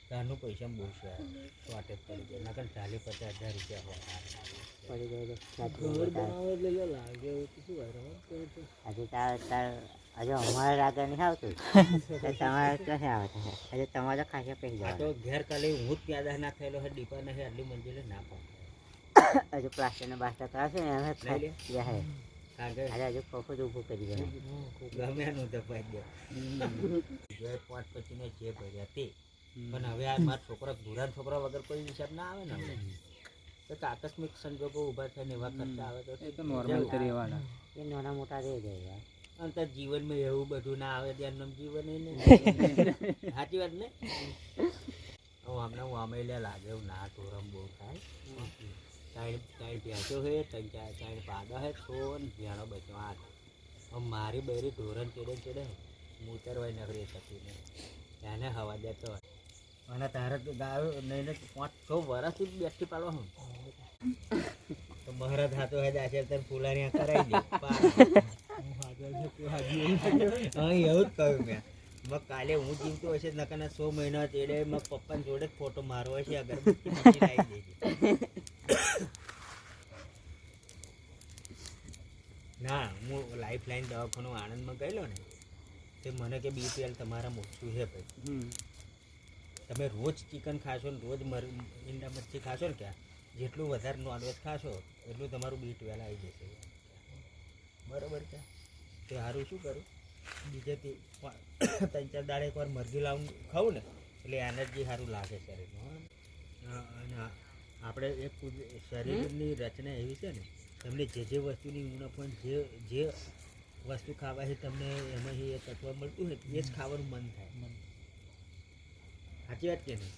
તારનું પૈસા બહુ છે શોર્ટેજ પડી જાય નકર 40-50 હજાર રૂપિયા પડી જાય ઘર બનાવો એટલે જો લાગે એવું તો શું હજુ હજુ અમારે રાતે નહીં આવતું તમારે ક્યાં આવે છે હજુ તમારે ખાસા પૈસા આ તો ઘેર કાલે હું જ પ્યાદા ના થયેલો છે ડીપા નહીં આટલી મંજિલે ના પહોંચે હજુ પ્લાસ્ટર ને બાસ્ટર કરાવશે ને એમ લઈ લે હે કારણ કે હજુ ખોખું જ ઊભું કરી દે ગમે એનું તો પાડી દે 5-25 નો જે ભર્યા તે પણ હવે આ મારા છોકરા ધુરાન છોકરા વગર કોઈ હિસાબ ના આવે ને તો આકસ્મિક સંજોગો ઊભા થઈને એવા ખર્ચા આવે તો નોર્મલ રહેવાના એ નાના મોટા રહી જાય અને તાર જીવનમાં એવું બધું ના આવે ત્યારનું જીવન એ નહીં સાચી વાત ને હું હમણાં હું અમે લે લાગે એવું ના ધોરમ બહુ થાય ત્રણ ભેંસો હોય ત્રણ પાડા હોય 6 ને ભેણો બચો 8 મારી બૈરી ધોરણ ચડે હું ઉતરવાય નગરી શકતી નહીં એને હવા દેતો હોય અને તારે તો દારૂ નહીં 5-6 વર્ષથી બેઠી પાડો હું તો મહારાજ હાથો હે આચર તને ફૂલાની કરાવી દે હા એવું જ કહ્યું મેં કાલે હું જીમતો હશે નકાના 100 મહિના તેડે પપ્પાને જોડે જ ફોટો મારવો છે અગરબત્તી લાવી દેજે ના હું લાઈફ લાઈન દવાખાનું આણંદમાં ગયેલો ને તે મને કે BPL તમારા મોટું છે ભાઈ તમે રોજ ચિકન ખાશો ને રોજ ઈંડા મચ્છી ખાશો ને ક્યાં જેટલું વધારે નોનવેજ ખાશો એટલું તમારું B12 આવી જશે બરાબર છે તે સારું શું કરું બીજેથી 3-4 દાડે એકવાર મરઘી લાવું ખાવું ને એટલે એનર્જી સારું લાગે શરીરમાં અને આપણે એક શરીરની રચના એવી છે ને તમને જે વસ્તુની ઉણપ હોય જે વસ્તુ ખાવાથી તમને એમાંથી એ તત્વ મળતું હોય એ જ ખાવાનું મન થાય સાચી વાત કે નહીં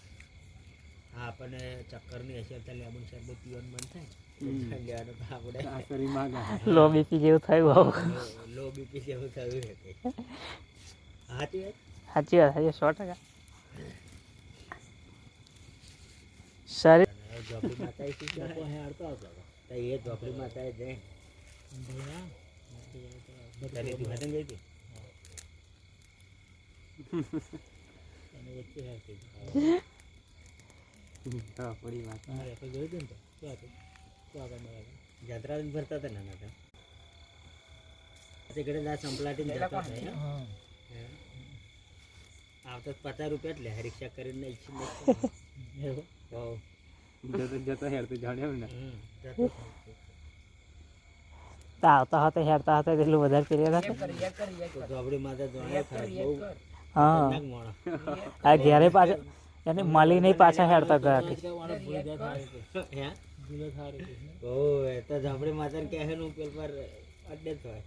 હા આપણને ચક્કરની અસર થાય લેમન શરબત પીવાનું મન થાય લો બીપી જેવું થયું લો બીપી જેવું થયું છે સાચી વાત સાચી વાત 100% શરીર ઝોપડી માતાએ શીખ્યા એ ઝોપડી માતાએ જઈ તને તું હાથે ગઈ હતી યાત્રા ભરતા હતા નાના હતા સંપલાટી આવતા 50 રૂપિયા જ લે રિક્ષા કરીને આવતા હતા હેરતા હતા એટલું વધારે પીર્યા ઝોપડી માતા જોડે હા ઘેરે પાછા એને મળી નહીં પાછા હેરતા ગયા તો ઝોપડી માતા કહે નું પેપર અડે થાય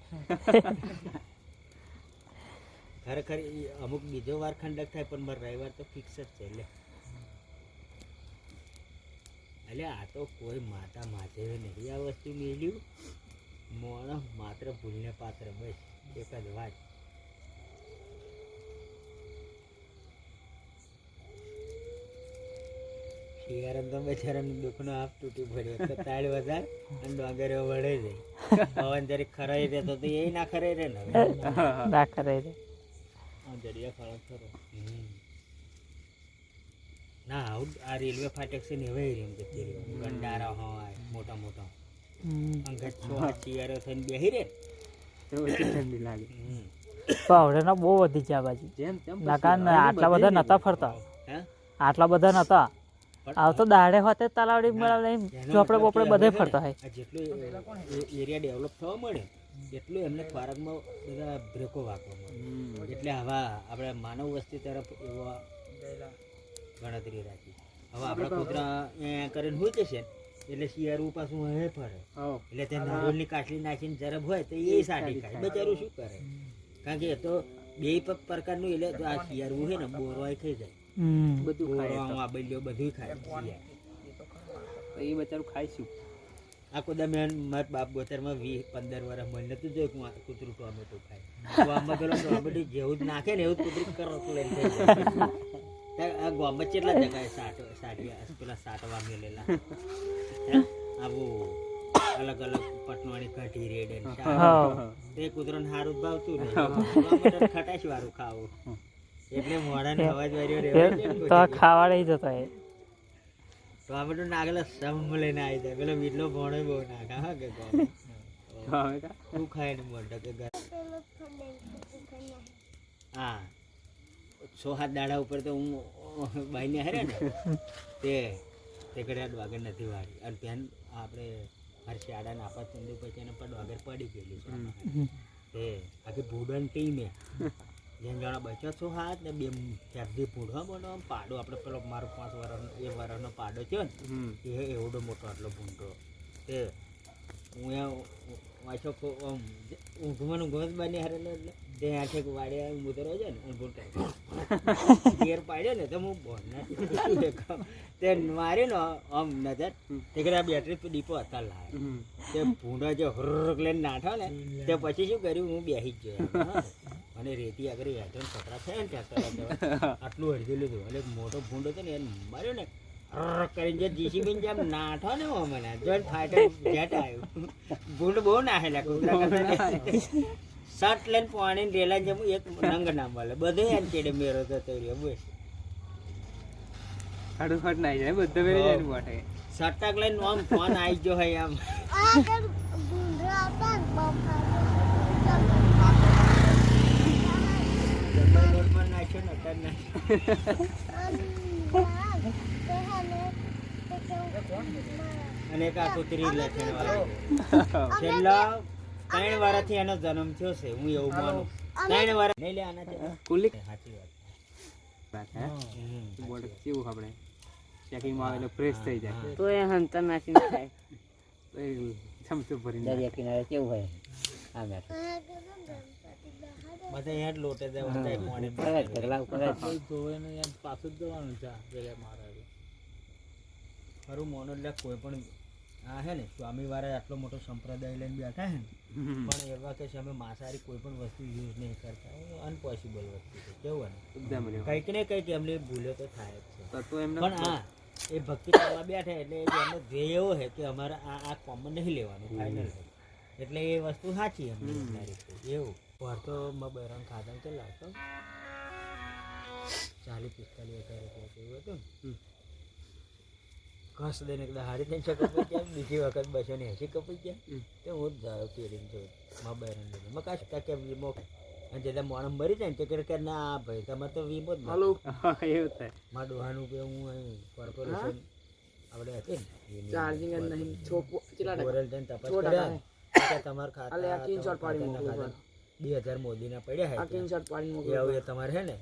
ખરેખર અમુક બીજો વાર ખંડક થાય પણ મારે રવિવાર તો ફિક્સ જ છે એટલે આ તો કોઈ માતા માધેવે નહીં આ વસ્તુ મેલ્યું મોણસ માત્ર ભૂલને પાત્ર બસ એક જ વાત શિયાળામાં તો બેચારાનું દુઃખનો હાફ તૂટી પડ્યો તાળ વધારે અને ડોંગરે વળે જાય પવન જરીક ખરાઈ રહેતો તો એ ના ખરાઈ રહે ને ના ખરાઈ રહે જડિયા ખરાબ કરો ના આવું આ રેલવે ફાટક છે ને હવે ગંડારા હોય મોટા મોટા અંગત શિયાળો થઈને બેસી રે ઠંડી લાગે પાવડેના બહુ વધી ગયા બાજુ આટલા બધા નતા ફરતા આટલા બધા નતા આવ તો દાડે હોતે તલાવડી મળે ચોપડે બોપડે બધે ફરતા હોય જેટલું એરિયા ડેવલપ થવા મળે એટલું એમને ખોરાકમાં બધા બ્રેકો વાગવા મળે એટલે હવે આપણે માનવ વસ્તી તરફ એવો ગણતરી રાખી હવે આપણા કૂતરા કરીને હોય જશે એટલે શિયાળું પાછું હવે ફરે એટલે ત્યાં નારોલની કાચલી નાખીને જરબ હોય તો એ સાટી ખાય બચારું શું કરે કારણ કે એ તો બે પ્રકારનું એટલે આ શિયાળું છે ને બોરવાય ખાઈ જાય બધું બધું ખાય એ બચારું ખાઈશું આ કુદામેન મારા બાપ ગોતરમાં 20-15 વર્ષ મને નતું જોયું હું કૂતરું ટોમેટો ખાય ટોમેટો જેવું જ નાખે ને એવું જ કૂતરું કરો લઈને આ ગોમાં કેટલા જગાએ પેલા સાટવા મેલેલા આવું અલગ અલગ પટવાણી કઢી રેડ તે કૂતરાને સારું ભાવતું ને ખટાશ વાળું ખાવું એટલે મોઢાને અવાજ વાળ્યો રહેવાય છે ને તો કોઈ. ખાવા રહી જતો એ તો આપણે તો નાગેલા સમ લઈને આવી જાય પેલો વીટલો ભણો બહુ નાખા હા કે તું ખાય ને મોઢા કે ઘર હા 6-7 દાડા ઉપર તો હું બાઈને હારે ને તે કદાચ વાગર નથી વાળી અને પેન આપણે હર્ષી આડા નાપા ચંદુ પછી એને પણ વાગર પડી ગયેલી છે તે આખી ભૂડન ટીમે જેમ જણા બચ્યો 6-7 ને 2 ફેરથી ભૂંડવા બોનો પાડો આપણે પેલો મારો 5 વર્ષનો પાડો થયો ને એ એવડો મોટો આટલો ભૂંડો તે હું વાંચો ઊંઘમાં ઊંઘમાં બની હારેલો એટલે તે આઠે વાડે મુદરો છે ને અને ભૂંટાઈ ઘેર પાડ્યો ને તો હું બોલના તે માર્યો ને આમ નજર તે કદાચ બેટરી ડીપો હતા લાવે તે ભૂંડો જે હરક લઈને નાઠો ને તે પછી શું કર્યું હું બેસી જ ગયો અને રેતી આગળ હેઠો કપડા થયા ને ત્યાં આટલું હરજી લીધું એટલે મોટો ભૂંડો હતો ને એને માર્યો ને કરીને જે જીસીબી જેમ નાઠો ને મને જોઈને ફાઈટર જેટ આવ્યું ભૂંડ બહુ નાખેલા કૂતરા કરતા શર્ટ લઈને પાણી રેલા જેમ એક નંગ નામ વાલે બધે એમ ચેડે મેરો થતો રહ્યો બોલ ફટાફટ નાઈ જાય બધું મેરી જાય મોટે સટક લઈને આમ ફોન આવી ગયો હોય આમ રોડ પર નાખ્યો ને અત્યારે અને એક આ કૂતરી લખણ વાળો છેલ્લા 3 વર્ષથી એનો જન્મ થયો છે હું એવું માનું 3 વર્ષ નહીં લે આના છે કુલિક સાચી વાત હે બોર્ડ કેવું આપણે ચેકિંગ માં આવેલો ફ્રેશ થઈ જાય તો એ હંતર નાસી થાય તો એ ચમચો ભરીને દરિયા કિનારે કેવું હોય આ બેઠો બધા યાર લોટે દેવા જાય પાણી કરે ઢગલા ઉપર જોઈને યાર પાછું જ જવાનું છે પેલે મારે ખરું મોનો એટલે કોઈ પણ આ હે ને સ્વામી વાળા આટલો મોટો સંપ્રદાય લઈને બેઠા હે ને પણ એવા કે છે અમે માંસાહારી કોઈ પણ વસ્તુ યુઝ નહીં કરતા અનપોસિબલ વસ્તુ છે કેવું ને એકદમ કંઈક ને કંઈક એમની ભૂલો તો થાય જ છે તો એમને પણ હા એ ભક્તિ કરવા બેઠે એટલે એમનો ધ્યેય એવો છે કે અમારે આ કોમન નહીં લેવાનું ફાઇનલ એટલે એ વસ્તુ સાચી એમની એટલા રીતે એવું પર તો બૈરામ ખાધા ચલાવતો 40-45 હજાર રૂપિયા જેવું હતું ને ઘાસ દઈને એકદમ હારી થઈને કપાઈ ગયા બીજી વખત 280 કપાઈ ગયા તો હું જ જાયો પેરીને જોઉં મા બૈરામ લઈને મેં કાશ કેમ વીમો અને જેટલા મોણમ મરી જાય ને તે કે ના ભાઈ તમારે તો વીમો જ હાલો એવું થાય મારા ડોહાનું કે હું અહીં કોર્પોરેશન આપણે હતી ને ચાર્જિંગ જ નહીં છોકરો કેટલા ઓરલ જઈને તપાસ કર્યા ને કે તમારા ખાતા 2000 મોદીના પડ્યા આ સ્ક્રીનશોટ પાડી છે એવું એ તમારે છે ને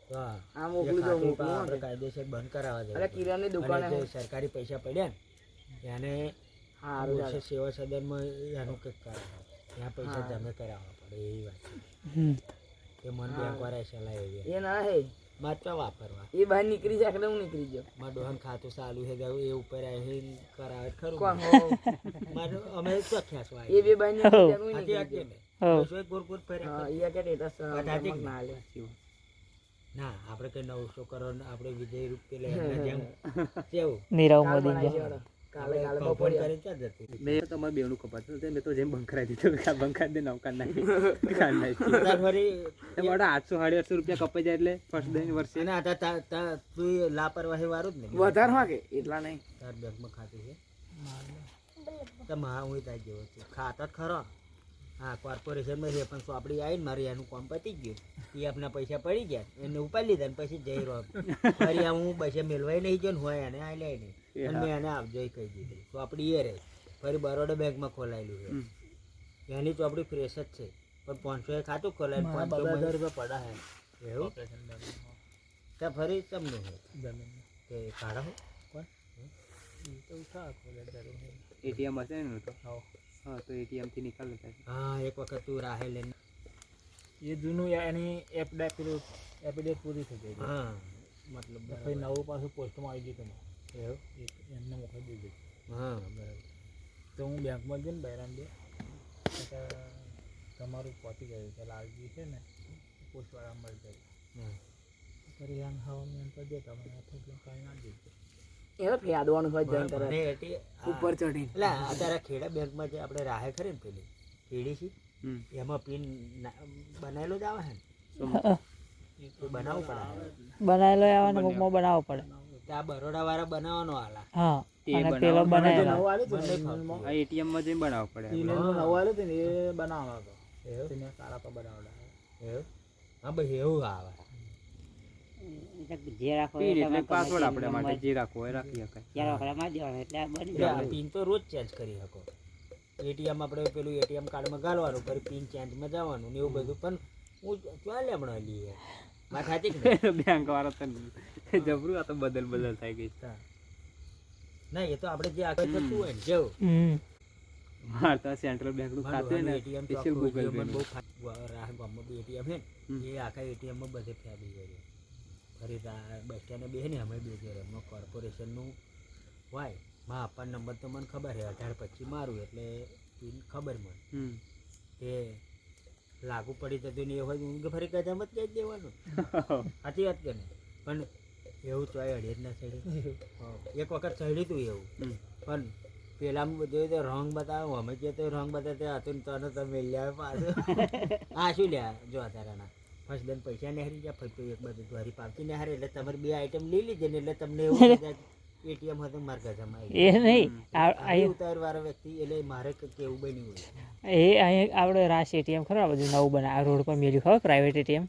તો આ મોકલી દો આપણે કાયદેસર બંધ કરાવવા અરે જોઈએ કિરાની દુકાને અને જે સરકારી પૈસા પડ્યા ને એને હારું છે સેવા સદનમાં એનું કંઈક કરાવે ત્યાં પૈસા જમે કરાવવા પડે એવી વાત છે એ મન બેંક વાળાએ સલાહ એવી એ ના હે માત્ર વાપરવા એ બહાર નીકળી જાય એટલે હું નીકળી જાઉં મારું ડોહાન ખાતું ચાલુ છે એ ઉપર આવી કરાવે ખરું કોણ હો મારું અમે ચોખ્યા છો એ બે બહાર નીકળી જાય હું હાથી નીકળી હાથી જાઉં ને પૈસો ગોર ગોર ફરે હા એ કે ટેટસ વધારે ના લે ના આપણે કઈ 900 કરોડ આપણે વિજય રૂપ પેલે એમના જેમ કેવું નીરવ કાલ મોદી બનાવી છે કાલે કાલે કૌભાંડ બપોરે કરી ક્યાં જતી મેં તમારે બેનું કપાતું મેં તો જેમ બંખરાઈ દીધું કે બંખરા દે નવકાર નાખી કાન નાખી તાર ફરી એ મોટા 800-850 રૂપિયા કપાઈ જાય એટલે ફર્સ્ટ દઈને વર્ષે એને આ તું લાપરવાહી વાળું જ ને વધારે હા કે એટલા નહીં તાર બેંકમાં ખાતું છે તો મા હું તાર જેવો છું ખાતા જ ખરો હા કોર્પોરેશનમાં છે પણ આપણી આવીને મારી એનું કામ પતી ગયું એ આપણા પૈસા પડી ગયા એને ઉપાડી લીધા ને પછી જઈ રહ્યો ફરી આ હું બસે મેળવાઈ નહીં ગયો ને હોય એને આ લે નહીં અને મેં એને આપજો કહી દીધું તો આપણી એ રહે ફરી બરોડા બેંકમાં ખોલાયેલું છે એની ચોપડી ફ્રેશ જ છે પણ 500 એ ખાતું ખોલાય 500 રૂપિયા પડ્યા હે એવું ત્યાં ફરી તમને કે કાઢો કોણ તો ઉઠા એટીએમ હશે ને તો હા તો એટીએમ થી નિકાલ લેતા હા એક વખત તું રાહે લઈને એ જૂનું એની એપીડેટ પૂરી થઈ ગઈ હા મતલબ પછી નવું પાછું પોસ્ટમાં આવી ગયું એવું તમારે એમને મોકલી દીધું હા બરાબર તો હું બેંકમાં જઈને બૈરામ દે તમારું પહોંચી ગયું કે લાલજી છે ને પોસ્ટવાળા મળી જાય હા ફરી આમ હવાનું એમ કરી દે તમને થોડું કાંઈ ના દીધું એને ફેદવાનું હોય જઈને તરત મને એટી ઉપર ચડીને એટલે અત્યારે ખેડા બેંકમાં જે આપણે રાહે ખરી ને પેલી કેડી છે એમાં પિન બનાવેલો જ આવે છે ને એ બનાવવું પડે બનાવેલો આવવાનો અમુકમાં બનાવવો પડે. તો આ બરોડા વાળા બનાવવાનો હાલા હા તે અને બનાવવા પેલો માટે બનાવેલો નવું આવ્યું હતું ને, બંને ઇંગ્લેન્ડમાં. આ ATM માં જઈને બનાવવું પડે ઇંગ્લેન્ડમાં નવું આવ્યું હતું ને એ બનાવવાનો હતો. તેને કાળા પર બનાવડાવ્યો. એવું હા ભાઈ એવું આવે પિન એટલે પાસવર્ડ આપણે માટે જે રાખવો હોય રાખી શકાય. એટલે આ પિન તો રોજ ચેન્જ કરી શકો. એટીએમ આપણે પેલું એટીએમ કાર્ડમાં ગાલવાનું ફરી પિન ચેન્જમાં જવાનું ને એવું બધું. પણ હું ક્યાં લેમણો લઈએ મારે ખાતી જ નહીં. બેંક વાળા તો જબરું આ તો બદલ થઈ ગઈ. ના એ તો આપણે જે આગળ થતું હોય ને જેવું હમ મારે તો સેન્ટ્રલ બેંક નું ખાતું હોય ને એટીએમ સ્પેશિયલ ગૂગલ પે બહુ ગામમાં બી એટીએમ છે ને એ આખા એટીએમમાં બધે ફેરી ગયો. ફરી બસ સ્ટેન્ડે બે ને અમે બે જઈએ એમાં કોર્પોરેશનનું હોય માં આપવાનો નંબર તો મને ખબર છે 18 પછી મારું એટલે પિન ખબર મને એ લાગુ પડી જતું ને એ હોય હું કે ફરી ગજામાં જ કહી જ દેવાનું. સાચી વાત કે નહીં? પણ એવું ચોય અડે જ ના ચડ્યું. એક વખત ચડ્યું હતું એવું પણ પેલામાં બધું તો રોંગ બતાવો અમે જે તો રોંગ બતાવતે હતું ને તને તમે લ્યા પાછું હા શું લ્યા જો તારાના ફર્સ્ટ દન પૈસા નહેરી ગયા ફરી એક બાજુ દ્વારી પાવતી નહેરે એટલે તમારે બે આઈટમ લઈ લીધી ને એટલે તમને એવું એટીએમ હતું મારા ગજામાં એ નહીં આવી ઉતારવાળો વ્યક્તિ એટલે મારે કેવું બન્યું હોય. એ અહીં આપણે રાસ એટીએમ ખરું આ બધું નવું બને આ રોડ પર મેળ્યું ખબર પ્રાઇવેટ એટીએમ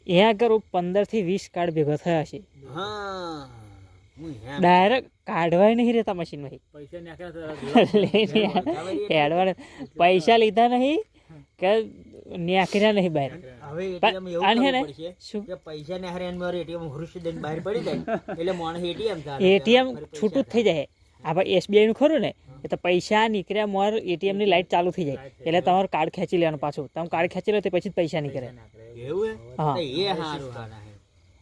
અહીંયા આગળ 15 થી 20 કાર્ડ ભેગા થયા છે. હા હું હેમ ડાયરેક્ટ કાઢવાય નહીં રહેતા મશીનમાંથી પૈસા નાખ્યા એડવાન્સ પૈસા લીધા નહીં કે નાખ્યા નહીં બહાર. હવે એટીએમ એવું આને હે ને કરવું પડશે શું કે પૈસા ને હારે મારે એટીએમ હુરુશ દઈને બહાર પડી જાય એટલે માણસ એટીએમ એટીએમ છૂટું જ થઈ જાય. આપણે એસબીઆઈ નું ખરું ને એ તો પૈસા નીકળ્યા મોર એટીએમ ની લાઈટ ચાલુ થઈ જાય એટલે તમારું કાર્ડ ખેંચી લેવાનું પાછું. તમે કાર્ડ ખેંચી લો તે પછી જ પૈસા નીકળે. એવું હા. હે એ હારું હારા હે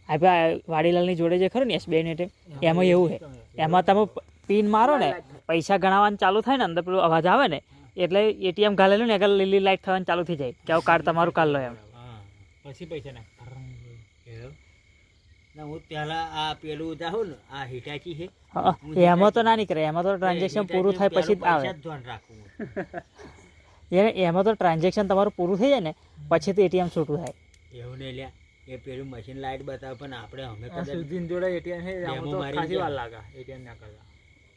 આપણે વાડીલાલની જોડે જે ખરું ને એસબીઆઈ નું એટીએમ એમાં એવું છે. એમાં તમે પિન મારો ને પૈસા ગણાવવાનું ચાલુ થાય ને અંદર પેલો અવાજ આવે ને એટલે એટીએમ ઘાલેલું ને આગળ લીલી લાઈટ થવાનું ચાલુ થઈ જાય કે આવું કાર્ડ તમારું કાઢ લો એમ. હા પછી પૈસા નાખ. એવું ના હું પહેલા આ પેલું જાઉં ને આ હિટાચી છે હા, એમાં તો ના નીકળે. એમાં તો ટ્રાન્ઝેક્શન પૂરું થાય પછી જ આવે. પૈસા જ ધ્યાન રાખવું એમાં તો ટ્રાન્ઝેક્શન તમારું પૂરું થઈ જાય ને પછી તો એટીએમ છૂટું થાય. એવું નહીં લ્યા એ પેલું મશીન લાઈટ બતાવે પણ આપણે અમે આ કદાચ સુધીન જોડે ATM છે આમાં તો ડેમો મારી ખાસી વાર ગયા. લાગે ATM ના કરતા.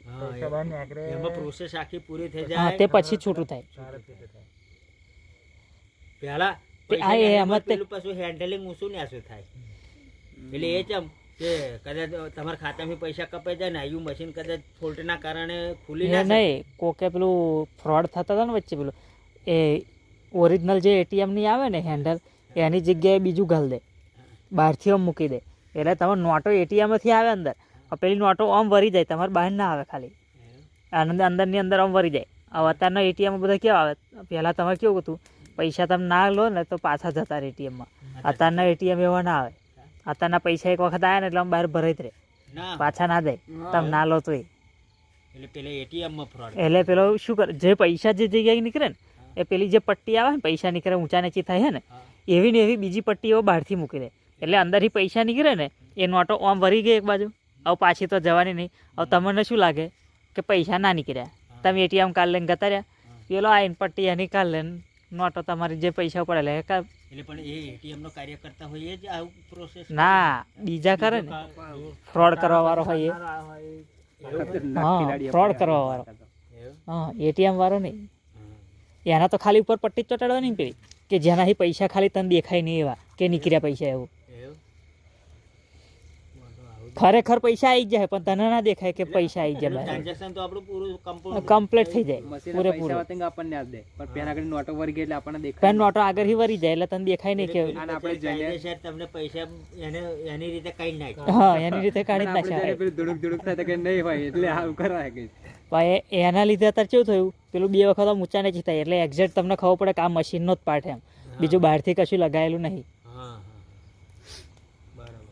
હા, પૈસા બહાર નીકળે. એમાં પ્રોસેસ આખી પૂરી થઈ હા જાય તે પછી જ છૂટું થાય. સારું થઈ જાય. પહેલા તે આ પૈસા એમાં જ તે- પેલું પાછું હેન્ડલિંગ ઊંચું ને આછું થાય એટલે એ ચમ કે કદાચ તમારા ખાતામાં પૈસા કપાઈ જાય ને આયુ મશીન કદાચ ફોલ્ટના કારણે ખુલી એ ના જાય. નહીં કોકે પેલું ફ્રોડ થતા હતા ને વચ્ચે પેલું એ ઓરિજિનલ જે એટીએમ ની આવે ને હેન્ડલ એની જગ્યાએ બીજું ઘાલ દે બહારથી આમ મૂકી દે એટલે તમારે નોટો એટીએમથી આવે અંદર પેલી નોટો આમ વરી જાય તમારે બહાર ના આવે ખાલી અંદરની અંદર આમ વરી જાય. હવે અત્યારના એટીએમ બધા કેવા આવે પહેલાં તમારે કેવું હતું પૈસા તમે ના લો ને તો પાછા જતા રહે એટીએમમાં. અત્યારના એટીએમ એવા ના આવે. અત્યારના પૈસા એક વખત આવ્યા ને એટલે આમ બહાર ભરાઈ જ રહે ના પાછા ના દે તમે ના લો તોય. એટલે પેલા એટીએમ માં ફ્રોડ એટલે પેલો શું કરે જે પૈસા જે જગ્યાએ નીકળે ને એ પેલી જે પટ્ટી આવે ને પૈસા નીકળે ઊંચા નીચી થાય છે ને એવી ને એવી બીજી પટ્ટીઓ બહારથી મૂકી દે એટલે અંદરથી પૈસા નીકળે ને એ નોટો આમ વરી ગઈ એક બાજુ. હવે પાછી તો જવાની નહીં. હવે તમને શું લાગે કે પૈસા ના નીકળ્યા તમે એટીએમ કાર્ડ લઈને ગતા રહ્યા પેલો આઈને પટ્ટી એની કાઢ લઈને નોટો તમારી જે પૈસા પડેલા એ એટલે પણ એ એટીએમ નો કાર્ય કરતા હોય એ જ આવું પ્રોસેસ ના બીજા કરે ને ફ્રોડ કરવા વાળો હોય એ. હા ફ્રોડ કરવા વાળો. હા એટીએમ વાળો નહીં. એના તો ખાલી ઉપર પટ્ટી જ ચોટાડવાની ને પેલી કે જેનાથી પૈસા ખાલી તને દેખાય નહીં એવા કે નીકળ્યા પૈસા એવું. ખરેખર પૈસા આવી જાય પણ તને ના દેખાય કે પૈસા આવી જાય બહાર. ટ્રાન્ઝેક્શન તો આપણું પૂરું કમ્પ્લીટ થઈ જાય મશીન પૂરેપૂરું. પૈસા વાતે આપણને આપ દે પણ પેલા આગળ નોટો વરી ગઈ એટલે આપણને પેન દેખાય નોટો આગળથી વરી જાય એટલે તને દેખાય નહીં કે અને આપણે જઈને કાયદેસર તમને પૈસા એની રીતે કઈ નાખે હા એની રીતે કાઢી જ આપણે જઈને નાખ્યા. પેલું ધુડુક થાય તો કે નહીં હોય એટલે આવું કરાય કે પણ એના લીધે અત્યારે કેવું થયું પેલું 2 વખત આમ ઊંચા નીચી થાય એટલે એક્ઝેક્ટ તમને ખબર પડે કે આ મશીનનો જ પાર્ટ એમ બીજું બહારથી કશું લગાવેલું નહીં. હા બરાબર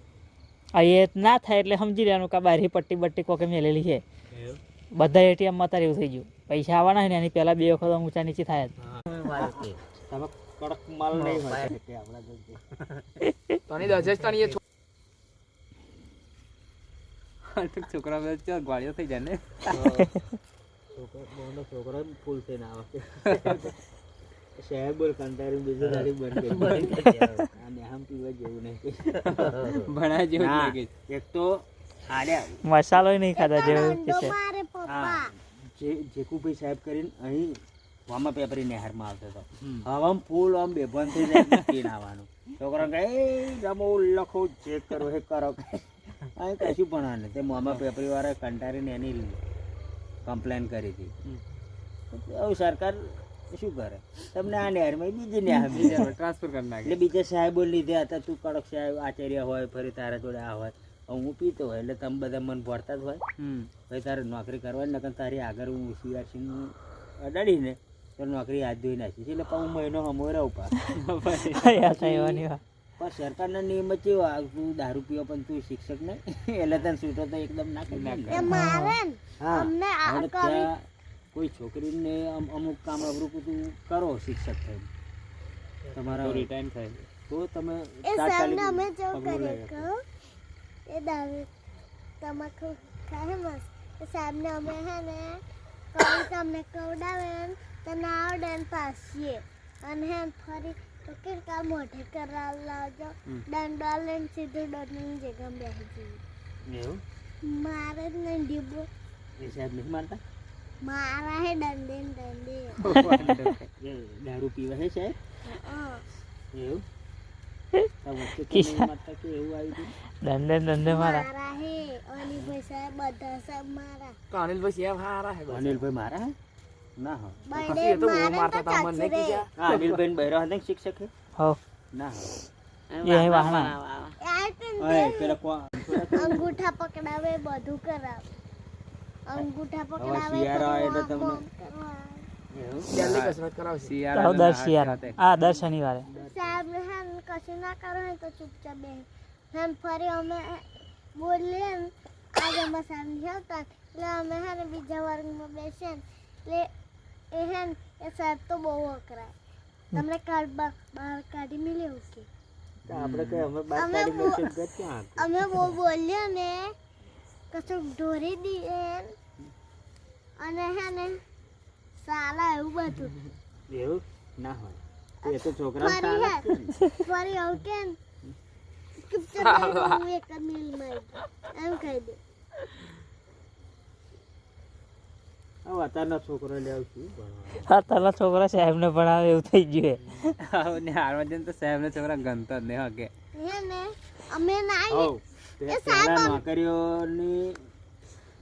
આ એ ના થાય એટલે સમજી લેવાનું કે આ બહારથી પટ્ટી બટ્ટી કોકે મેલેલી છે. એવું બધા એટીએમમાં અત્યારે એવું થઈ ગયું પૈસા આવવાના હોય ને એની પહેલાં 2 વખત આમ ઊંચા નીચી થાય જ. તમે કડક માલ નહીં હોય આપણા જોડે. તને 10 તણીએ છોકરા બધા ગોળીઓ થઈ જાય ને છોકરો ફૂલ થઈને આવે સાહેબ બોલ કંટાળી બીજું તારીખ બંધ કરી નેહામ પીવા જેવું નહીં ભણા જેવું ના, લાગે છે. એક તો આડ્યા મસાલો નહીં ખાતા જેવું કે છે હા જેકુભાઈ સાહેબ કરીને અહીં વામા પેપરી નહેરમાં આવતો હતો હમ. હવે આમ ફૂલ આમ બેભાન થઈ જાય પીને આવવાનું છોકરા કહે "એ રમો લખો જે કરો એ કરો અહીં કશું પણ નહીં તે મામા પેપરી વાળા કંટાળીને એની કમ્પ્લેન કરી હતી હવે સરકાર શું કરે તમને આ નહેરમાં બીજી નહેર બીજા ટ્રાન્સફર કરી નાખે. એટલે બીજા સાહેબો લીધે હતા તું કડક સાહેબ આચાર્ય હોય ફરી તારા જોડે આ હોય હવે હું પીતો હોય એટલે તમે બધા મન ભરતા જ હોય હમ. ભાઈ તારે નોકરી કરવાની નકર તારી આગળ હું સીઆરસી અડાડીને તો નોકરી હાથ ધોઈ નાખીશ એટલે પણ હું મહિનો હમો રહું પા યાર એવાની વાત. પણ સરકારના નિયમ જ કેવો આ તું દારૂ પીવો પણ તું શિક્ષક નહીં એટલે તને છૂટો તો એકદમ ના કરી નાખે. હા હવે ત્યાં કોઈ છોકરીને અમુક કામ અવરું તું કરો શિક્ષક થઈને તમારા તો રિટાયર થાય. તો તમે એ તાત્કાલિક સામને અમે જો પગલું કરે લે. કહો એ દારૂ તમાકુ ખાય મસ્ત એ સામને અમે હે ને કોઈ તમને કવડાવે ને તો ના આવડે ને પાસીએ અને હે ને ફરી તો કેટલા મોઢે કરાવ લાવજો દંડો લઈને સીધું દોડની જગ્યામાં બેસી જઈએ એવું મારે જ નહીં ડીબો એ સાહેબ નહીં મારતા મારા હે દંડે ને દંડે એ દારૂ પીવા હે સાહેબ હા એવું આ વચ્ચે તો નહીં મારતા કે એવું આવ્યું હતું દંડે મારા મારા હે અનિભાઈ સાહેબ બધા સાહેબ મારા તો અનિલભાઈ સાહેબ હારા હે બસ. અનિલભાઈ મારા હે ના હો બર્થડે એ તો બહુ મારે મારતા તો હતા, મને નહીં ચાચુ રે. કીધા. હા અનિલભાઈ બહેરો હતા ને શિક્ષક હે હો ના હો એ અહીં વાહણા આ તો ઓય પેલા અંગૂઠા પકડાવે બધું કરાવે અંગૂઠા પકડાવે શિયાળો આવે એટલે તો તમને- મોમ કરાવે. એવું જલ્દી કસરત કરાવશે. શિયાળાના દર હાથ શિયાળા સાથે. હા દર શનિવારે સાહેબ હેન કશું ના કરો હોય તો ચૂપચાપ બે હેન ફરી અમે બોલીએ ને આજે અમારા સાહેબ નહીં આવતા એટલે અમે હે ને બીજા વર્ગમાં બેસીએ ને એટલે એ હેન એ સાહેબ તો બહુ અકરાય તમને બહાર કાઢી મિલ્યું કે તો આપણે કઈ અમે બાર અમે કાઢી બહુ- બેસીને ઘર ક્યાં હતું? અમે બહુ બોલીએ ને કશું ઢોરી દઈએ અને હે ને સાલા એવું બધું એવું ના હોય એ તો છોકરા ફરી હે ફરી આવું કે ને ચૂપચાપ બેસી હું એક જ મિલ મારી એમ કહી દે હવે અત્યારનો છોકરો લેવું છું ભણવા હા તારા છોકરા સાહેબને ભણાવે એવું થઈ ગયું આવો ને હારવા જઈને તો સાહેબને છોકરા ગણતો જ નહીં હકે. હે ને અમે ના હઉ, એ તે સાહેબ પહેલા આમ- નોકરીઓની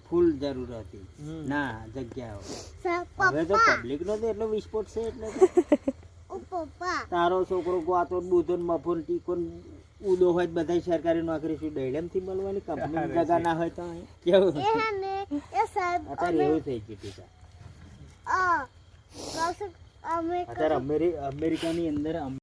ફૂલ જરૂર હતી ના જગ્યાઓ હવે તો પપ્પા પબ્લિક નો તો એટલો વિસ્ફોટ છે એટલે ઓ પપ્પા તારો છોકરો ગોતો બુધો ને મફો ને ટીકો ને ઉદો હોય તો બધા સરકારી નોકરી શું ડેડમ થી મળવાની કંપની જગા ના હોય તો અહીં કેવું એ હે ને એ સાહેબ અત્યારે એવું થઈ ગયું ટીકા કહું છું અમે અત્યારે અમેરિકાની અંદર